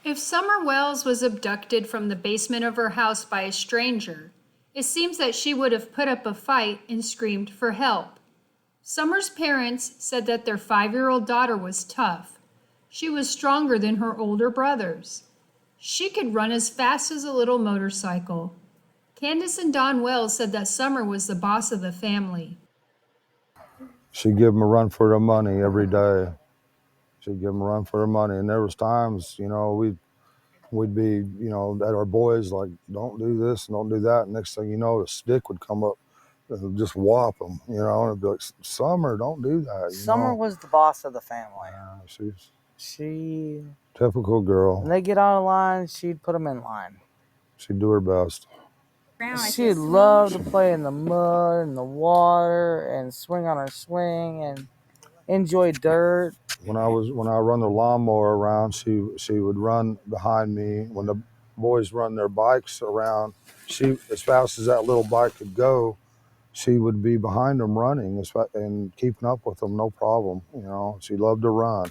If Summer Wells was abducted from the basement of her house by a stranger, it seems that she would have put up a fight and screamed for help. Summer's parents said that their 5-year-old daughter was tough. She was stronger than her older brothers. She could run as fast as a little motorcycle. Candace and Don Wells said that Summer was the boss of the family. She'd give them a run for their money every day. She'd give them a run for their money. And there was times, we'd be, at our boys like, don't do this and don't do that. And next thing you know, a stick would come up and just whop them, and it'd be like, Summer, don't do that. Summer was the boss of the family. She typical girl. When they get out of line, she'd put them in line. She'd do her best. She loved to play in the mud and the water and swing on her swing and enjoy dirt. When I run the lawnmower around, she would run behind me. When the boys run their bikes around, she, as fast as that little bike could go, she would be behind them running and keeping up with them, no problem. She loved to run.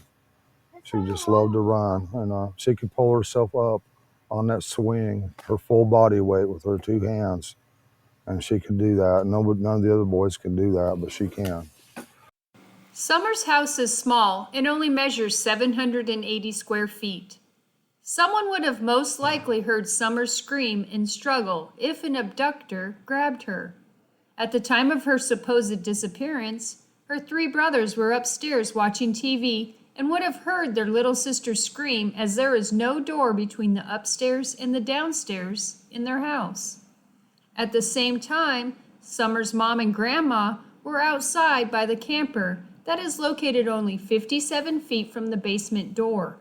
She just loved to run, and she could pull herself up on that swing, her full body weight with her 2 hands, and she could do that. None of the other boys can do that, but she can. Summer's house is small and only measures 780 square feet. Someone would have most likely heard Summer scream and struggle if an abductor grabbed her. At the time of her supposed disappearance, her 3 brothers were upstairs watching TV and would have heard their little sister scream, as there is no door between the upstairs and the downstairs in their house. At the same time, Summer's mom and grandma were outside by the camper that is located only 57 feet from the basement door.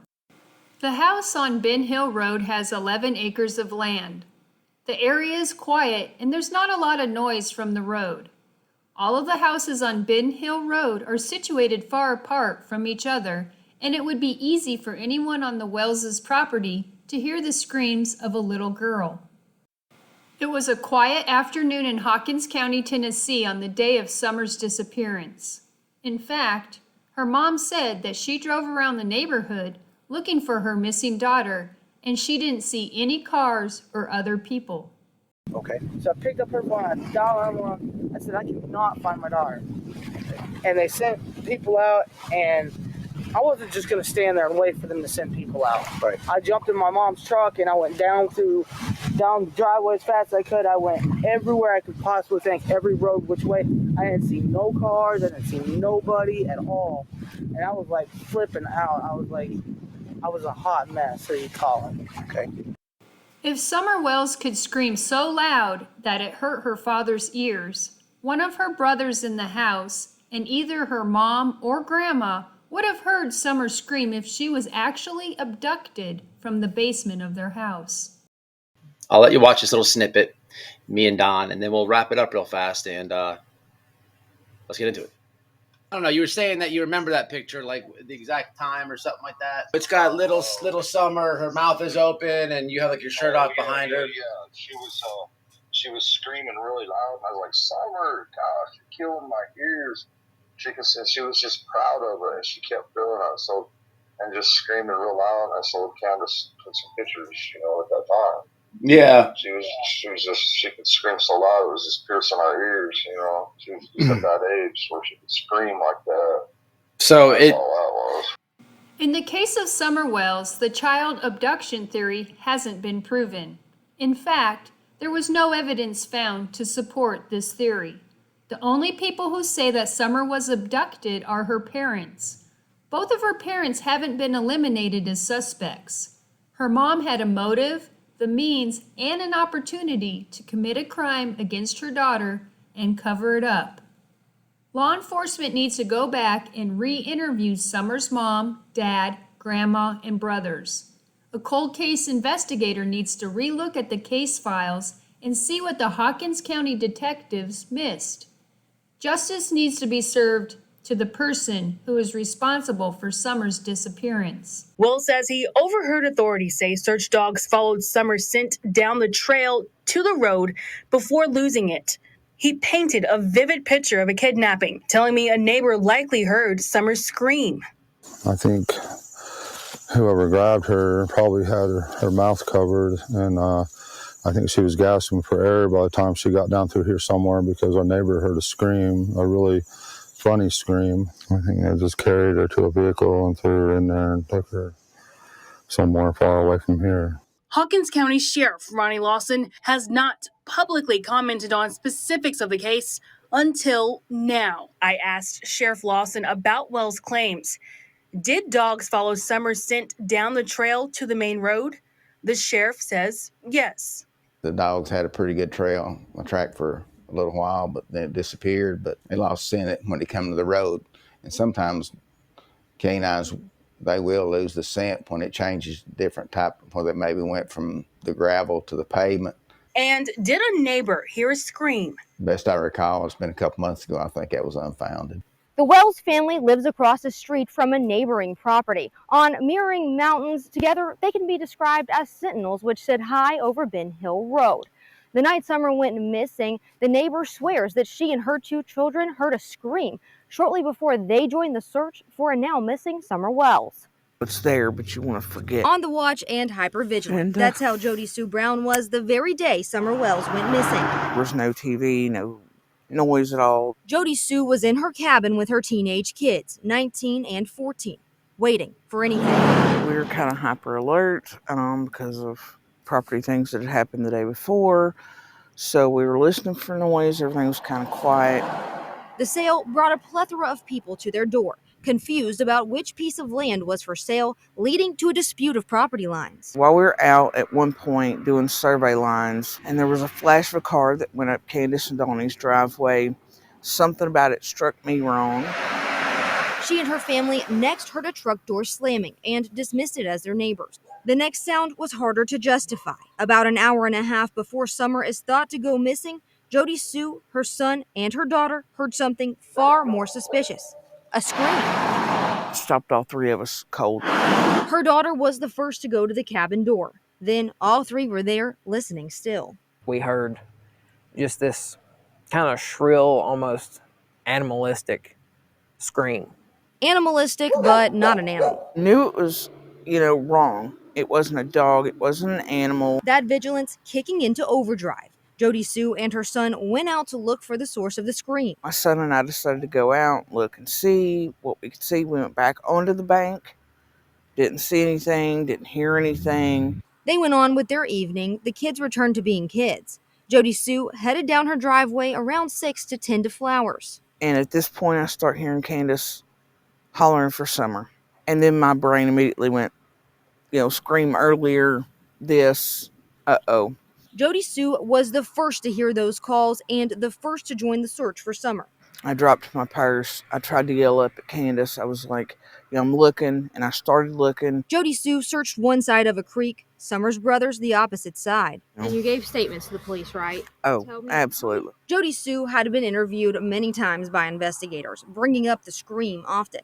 The house on Ben Hill Road has 11 acres of land. The area is quiet and there's not a lot of noise from the road. All of the houses on Ben Hill Road are situated far apart from each other, and it would be easy for anyone on the Wells' property to hear the screams of a little girl. It was a quiet afternoon in Hawkins County, Tennessee on the day of Summer's disappearance. In fact, her mom said that she drove around the neighborhood looking for her missing daughter, and she didn't see any cars or other people. Okay, so I picked up her phone, I dialed 911. I said, I cannot find my daughter. And they sent people out, and I wasn't just going to stand there and wait for them to send people out. Right. I jumped in my mom's truck, and I went down the driveway as fast as I could. I went everywhere I could possibly think, every road which way. I didn't see no cars, I didn't see nobody at all. And I was like flipping out. I was a hot mess, so you call it. Okay. If Summer Wells could scream so loud that it hurt her father's ears, one of her brothers in the house, and either her mom or grandma, would have heard Summer scream if she was actually abducted from the basement of their house. I'll let you watch this little snippet, me and Don, and then we'll wrap it up real fast, and let's get into it. I don't know, you were saying that you remember that picture, like the exact time or something like that. It's got little Summer, her mouth is open, and you have like your shirt off behind her. Yeah, she was screaming really loud. I was like, Summer, gosh, you're killing my ears. She was just proud of it, and she kept doing it. So, and just screaming real loud. I told Candace put some pictures, at that time. Yeah. She could scream so loud it was just piercing our ears, She was just at that age where she could scream like that. So That's all that was. In the case of Summer Wells, the child abduction theory hasn't been proven. In fact, there was no evidence found to support this theory. The only people who say that Summer was abducted are her parents. Both of her parents haven't been eliminated as suspects. Her mom had a motive, the means, and an opportunity to commit a crime against her daughter and cover it up. Law enforcement needs to go back and re-interview Summer's mom, dad, grandma, and brothers. A cold case investigator needs to re-look at the case files and see what the Hawkins County detectives missed. Justice needs to be served to the person who is responsible for Summer's disappearance. Will says he overheard authorities say search dogs followed Summer's scent down the trail to the road before losing it. He painted a vivid picture of a kidnapping, telling me a neighbor likely heard Summer scream. I think whoever grabbed her probably had her mouth covered, and I think she was gasping for air by the time she got down through here somewhere, because our neighbor heard a scream, a really funny scream. I think they just carried her to a vehicle and threw her in there and took her somewhere far away from here. Hawkins County Sheriff Ronnie Lawson has not publicly commented on specifics of the case until now. I asked Sheriff Lawson about Wells' claims. Did dogs follow Summer's scent down the trail to the main road? The sheriff says yes. The dogs had a pretty good trail, a track for a little while, but then it disappeared. But they lost scent when they come to the road. And sometimes canines, they will lose the scent when it changes different type, where they maybe went from the gravel to the pavement. And did a neighbor hear a scream? Best I recall, it's been a couple months ago, I think that was unfounded. The Wells family lives across the street from a neighboring property. On mirroring mountains, together they can be described as sentinels which sit high over Ben Hill Road. The night Summer went missing, the neighbor swears that she and her 2 children heard a scream shortly before they joined the search for a now missing Summer Wells. It's there, but you want to forget. On the watch and hypervigilant. That's how Jody Sue Brown was the very day Summer Wells went missing. There was no TV, no noise at all. Jody Sue was in her cabin with her teenage kids, 19 and 14, waiting for anything. We were kind of hyper alert because of property things that had happened the day before. So we were listening for noise. Everything was kind of quiet. The sale brought a plethora of people to their door, confused about which piece of land was for sale, leading to a dispute of property lines. While we were out at one point doing survey lines, and there was a flash of a car that went up Candace and Donnie's driveway. Something about it struck me wrong. She and her family next heard a truck door slamming and dismissed it as their neighbors. The next sound was harder to justify. About an hour and a half before Summer is thought to go missing, Jody Sue, her son, and her daughter heard something far more suspicious. A scream. Stopped all 3 of us cold. Her daughter was the first to go to the cabin door. Then all 3 were there, listening still. We heard just this kind of shrill, almost animalistic scream. Animalistic, but not an animal. Knew it was, wrong. It wasn't a dog. It wasn't an animal. That vigilance kicking into overdrive. Jody Sue and her son went out to look for the source of the scream. My son and I decided to go out, look and see what we could see. We went back onto the bank. Didn't see anything, didn't hear anything. They went on with their evening. The kids returned to being kids. Jody Sue headed down her driveway around 6 to tend to flowers. And at this point, I start hearing Candace hollering for Summer. And then my brain immediately went, scream earlier, this, uh-oh. Jody Sue was the first to hear those calls and the first to join the search for Summer. I dropped my purse. I tried to yell up at Candace. I was like, I'm looking, and I started looking. Jody Sue searched one side of a creek, Summer's brothers the opposite side. And you gave statements to the police, right? Oh, absolutely. Jody Sue had been interviewed many times by investigators, bringing up the scream often.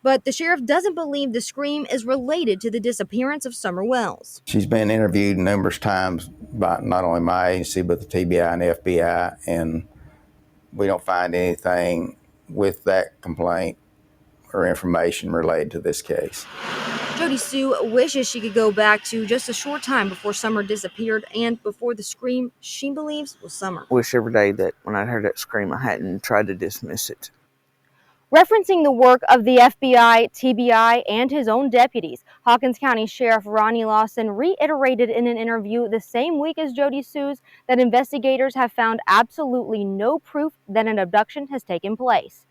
But the sheriff doesn't believe the scream is related to the disappearance of Summer Wells. She's been interviewed numerous times by not only my agency, but the TBI and FBI, and we don't find anything with that complaint or information related to this case. Jody Sue wishes she could go back to just a short time before Summer disappeared and before the scream she believes was Summer. Wish every day that when I heard that scream, I hadn't tried to dismiss it. Referencing the work of the FBI, TBI, and his own deputies, Hawkins County Sheriff Ronnie Lawson reiterated in an interview the same week as Jody Sue's that investigators have found absolutely no proof that an abduction has taken place.